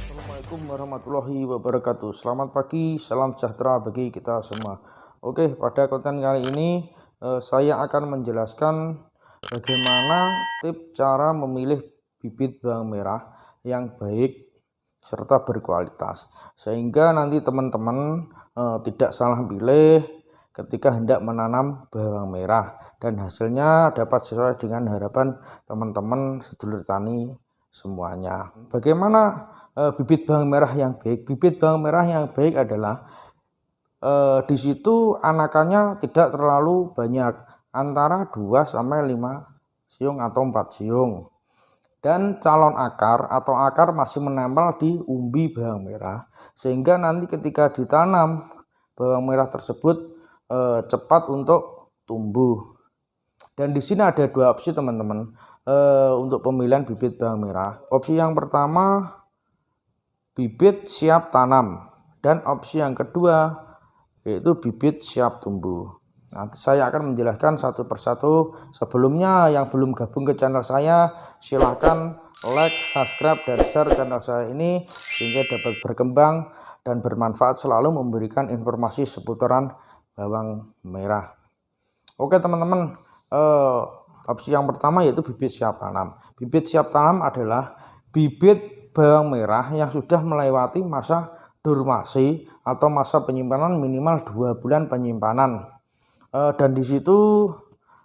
Assalamualaikum warahmatullahi wabarakatuh. Selamat pagi, salam sejahtera bagi kita semua. Oke, pada konten kali ini saya akan menjelaskan bagaimana tips cara memilih bibit bawang merah yang baik serta berkualitas, sehingga nanti teman-teman tidak salah pilih ketika hendak menanam bawang merah dan hasilnya dapat sesuai dengan harapan teman-teman sedulur tani semuanya. Bagaimana bibit bawang merah yang baik? Bibit bawang merah yang baik adalah di situ anakannya tidak terlalu banyak, antara 2 sampai 5 siung atau 4 siung. Dan calon akar atau akar masih menempel di umbi bawang merah, sehingga nanti ketika ditanam bawang merah tersebut cepat untuk tumbuh. Dan di sini ada 2 opsi teman-teman untuk pemilihan bibit bawang merah. Opsi yang pertama, bibit siap tanam, dan opsi yang kedua yaitu bibit siap tumbuh. Nanti saya akan menjelaskan satu persatu. Sebelumnya yang belum gabung ke channel saya, silahkan like, subscribe, dan share channel saya ini sehingga dapat berkembang dan bermanfaat, selalu memberikan informasi seputaran bawang merah. Oke teman-teman, opsi yang pertama yaitu bibit siap tanam. Bibit siap tanam adalah bibit bawang merah yang sudah melewati masa durmasi atau masa penyimpanan minimal 2 bulan penyimpanan. Dan di situ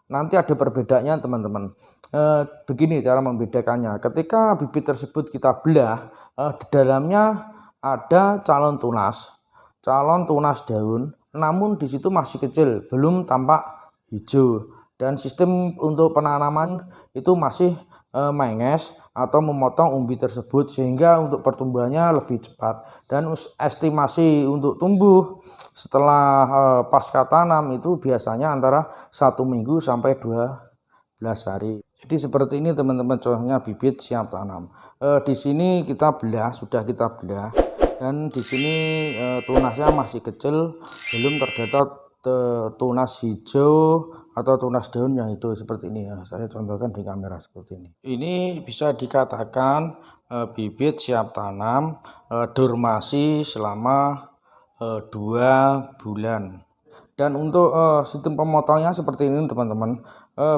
nanti ada perbedaannya teman-teman. Begini cara membedakannya. Ketika bibit tersebut kita belah, di dalamnya ada calon tunas daun, namun di situ masih kecil, belum tampak hijau. Dan sistem untuk penanaman itu masih menges atau memotong umbi tersebut, sehingga untuk pertumbuhannya lebih cepat. Dan estimasi untuk tumbuh setelah pasca tanam itu biasanya antara 1 minggu sampai 12 hari. Jadi seperti ini teman-teman contohnya bibit siap tanam. Di sini kita belah, sudah kita belah, dan di sini tunasnya masih kecil, belum terdapat tunas hijau atau tunas daun yang itu seperti ini ya. Saya contohkan di kamera seperti ini. Ini bisa dikatakan bibit siap tanam, durmasi selama 2 bulan. Dan untuk sistem pemotongnya seperti ini teman-teman.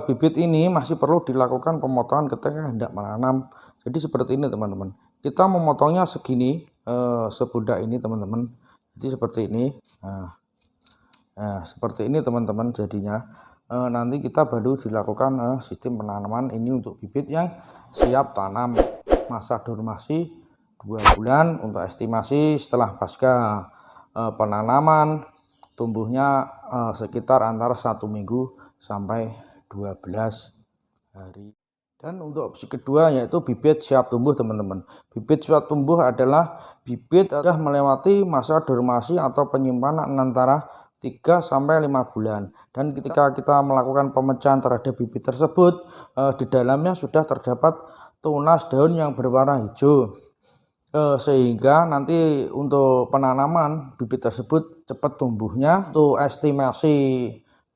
Bibit ini masih perlu dilakukan pemotongan ketika hendak menanam. Jadi seperti ini teman-teman. Kita memotongnya segini, sebudak ini teman-teman. Jadi seperti ini. Nah, seperti ini teman-teman jadinya. Nanti kita baru dilakukan sistem penanaman ini untuk bibit yang siap tanam. Masa durmasi 2 bulan untuk estimasi setelah pasca penanaman, tumbuhnya sekitar antara 1 minggu sampai 12 hari. Dan untuk opsi kedua yaitu bibit siap tumbuh teman-teman. Bibit siap tumbuh adalah bibit sudah melewati masa durmasi atau penyimpanan antara 3 sampai 5 bulan. Dan ketika kita melakukan pemecahan terhadap bibit tersebut, di dalamnya sudah terdapat tunas daun yang berwarna hijau. Sehingga nanti untuk penanaman bibit tersebut cepat tumbuhnya. Untuk estimasi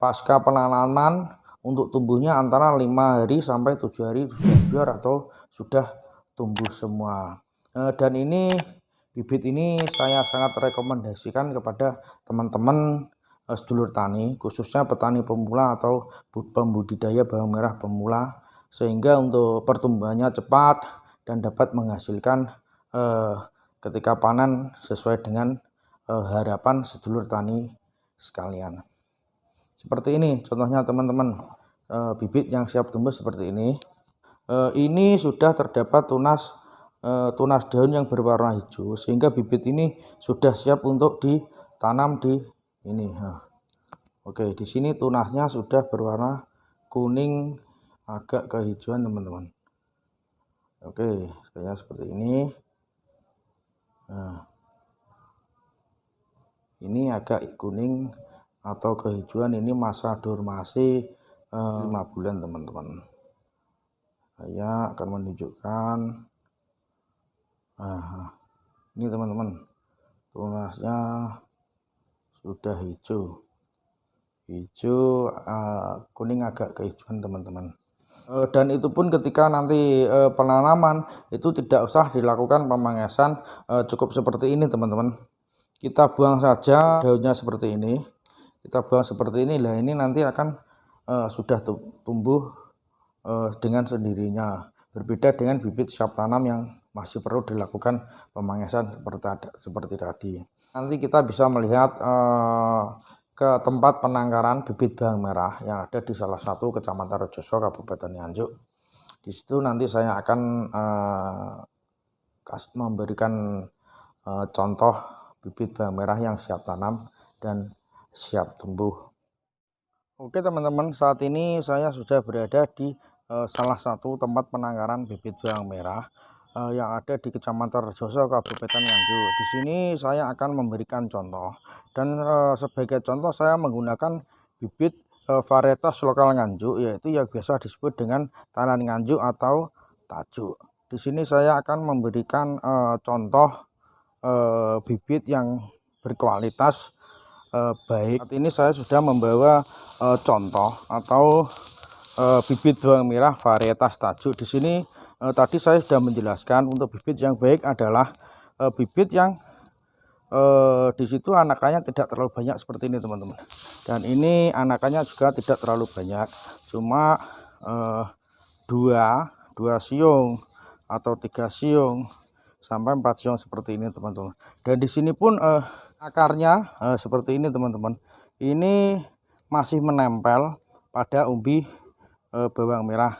pasca penanaman untuk tumbuhnya antara 5 hari sampai 7 hari sudah buar atau sudah tumbuh semua. Dan ini bibit ini saya sangat rekomendasikan kepada teman-teman sedulur tani, khususnya petani pemula atau pembudidaya bawang merah pemula, sehingga untuk pertumbuhannya cepat dan dapat menghasilkan ketika panen sesuai dengan harapan sedulur tani sekalian. Seperti ini contohnya teman-teman, bibit yang siap tumbuh seperti ini. Ini sudah terdapat tunas daun yang berwarna hijau, sehingga bibit ini sudah siap untuk ditanam di ini. Oke, di sini tunasnya sudah berwarna kuning agak kehijauan teman-teman. Oke, saya seperti ini. Nah, ini agak kuning atau kehijauan, ini masa durmasi 5 bulan teman-teman. Saya akan menunjukkan. Nah, ini teman-teman, tunasnya sudah hijau. hijau, kuning agak kehijauan teman-teman. Dan itu pun ketika nanti penanaman itu tidak usah dilakukan pemanggasan, cukup seperti ini teman-teman. Kita buang saja daunnya seperti ini, kita buang seperti ini. Lah ini nanti akan sudah tumbuh dengan sendirinya. Berbeda dengan bibit siap tanam yang masih perlu dilakukan pemanggasan seperti tadi. Nanti kita bisa melihat ke tempat penangkaran bibit bawang merah yang ada di salah satu kecamatan Rejoso, Kabupaten Nganjuk. Di situ nanti saya akan memberikan contoh bibit bawang merah yang siap tanam dan siap tumbuh. Oke teman-teman, saat ini saya sudah berada di salah satu tempat penangkaran bibit bawang merah yang ada di Kecamatan Rejoso, Kabupaten Nganjuk. Di sini saya akan memberikan contoh, dan sebagai contoh saya menggunakan bibit varietas lokal Nganjuk, yaitu yang biasa disebut dengan Tanan Nganjuk atau Tajuk. Di sini saya akan memberikan contoh bibit yang berkualitas baik. Saat ini saya sudah membawa contoh atau bibit bawang merah varietas Tajuk. Di sini tadi saya sudah menjelaskan untuk bibit yang baik adalah bibit yang di situ anakannya tidak terlalu banyak seperti ini teman-teman. Dan ini anakannya juga tidak terlalu banyak, cuma dua siung atau 3 siung sampai 4 siung seperti ini teman-teman. Dan di sini pun akarnya seperti ini teman-teman. Ini masih menempel pada umbi bawang merah.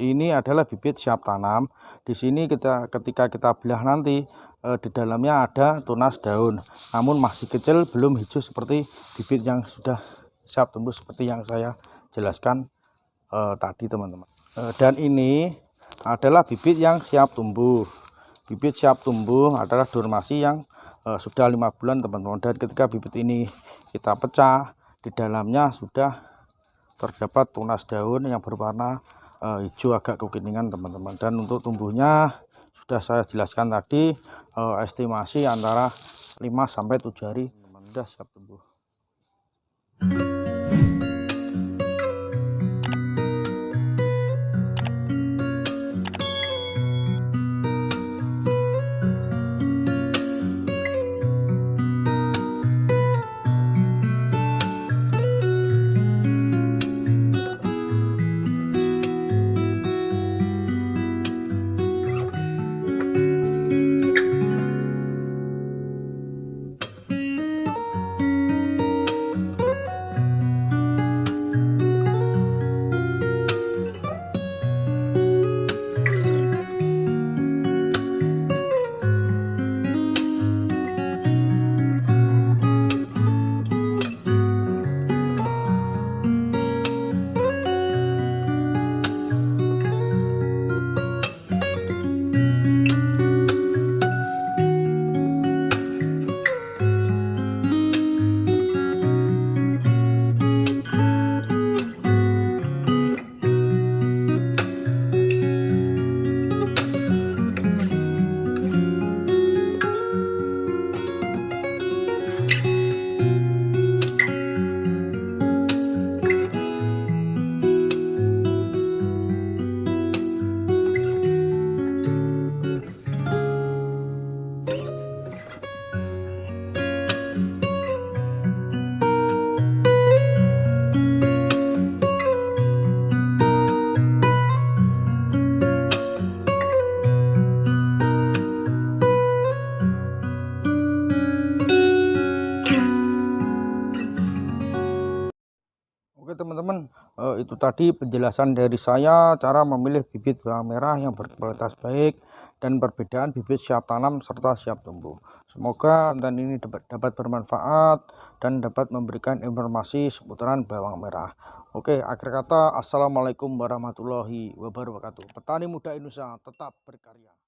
Ini adalah bibit siap tanam. Di sini ketika kita belah nanti di dalamnya ada tunas daun, namun masih kecil, belum hijau seperti bibit yang sudah siap tumbuh seperti yang saya jelaskan tadi teman-teman. Dan ini adalah bibit yang siap tumbuh. Bibit siap tumbuh adalah durasi yang sudah 5 bulan teman-teman. Dan ketika bibit ini kita pecah, di dalamnya sudah terdapat tunas daun yang berwarna hijau agak kekuningan teman-teman. Dan untuk tumbuhnya sudah saya jelaskan tadi, estimasi antara 5 sampai 7 hari sudah siap tumbuh. Oke teman-teman, itu tadi penjelasan dari saya cara memilih bibit bawang merah yang berkualitas baik dan perbedaan bibit siap tanam serta siap tumbuh. Semoga konten ini dapat bermanfaat dan dapat memberikan informasi seputaran bawang merah. Oke, akhir kata, assalamualaikum warahmatullahi wabarakatuh. Petani muda Indonesia tetap berkarya.